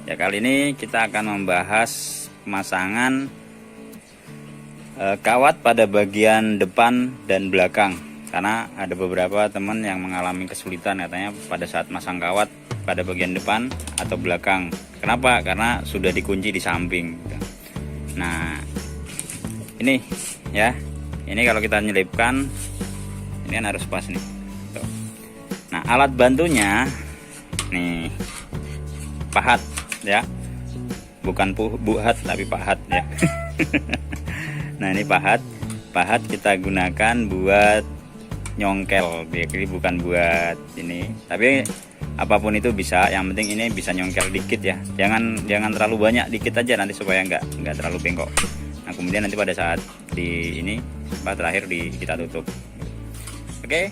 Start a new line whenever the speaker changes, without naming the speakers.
Ya, kali ini kita akan membahas pemasangan kawat pada bagian depan dan belakang. Karena ada beberapa teman yang mengalami kesulitan katanya pada saat masang kawat pada bagian depan atau belakang. Kenapa? Karena sudah dikunci di samping. Nah, ini ya. Ini kalau kita nyelipkan, ini kan harus pas nih. Tuh. Nah, alat bantunya nih pahat ya, bukan buhat tapi pahat ya. Nah, ini pahat kita gunakan buat nyongkel, jadi bukan buat ini, tapi apapun itu bisa, yang penting ini bisa nyongkel dikit ya, jangan terlalu banyak, dikit aja nanti supaya nggak terlalu bengkok. Nah, kemudian nanti pada saat di ini terakhir kita tutup. Oke.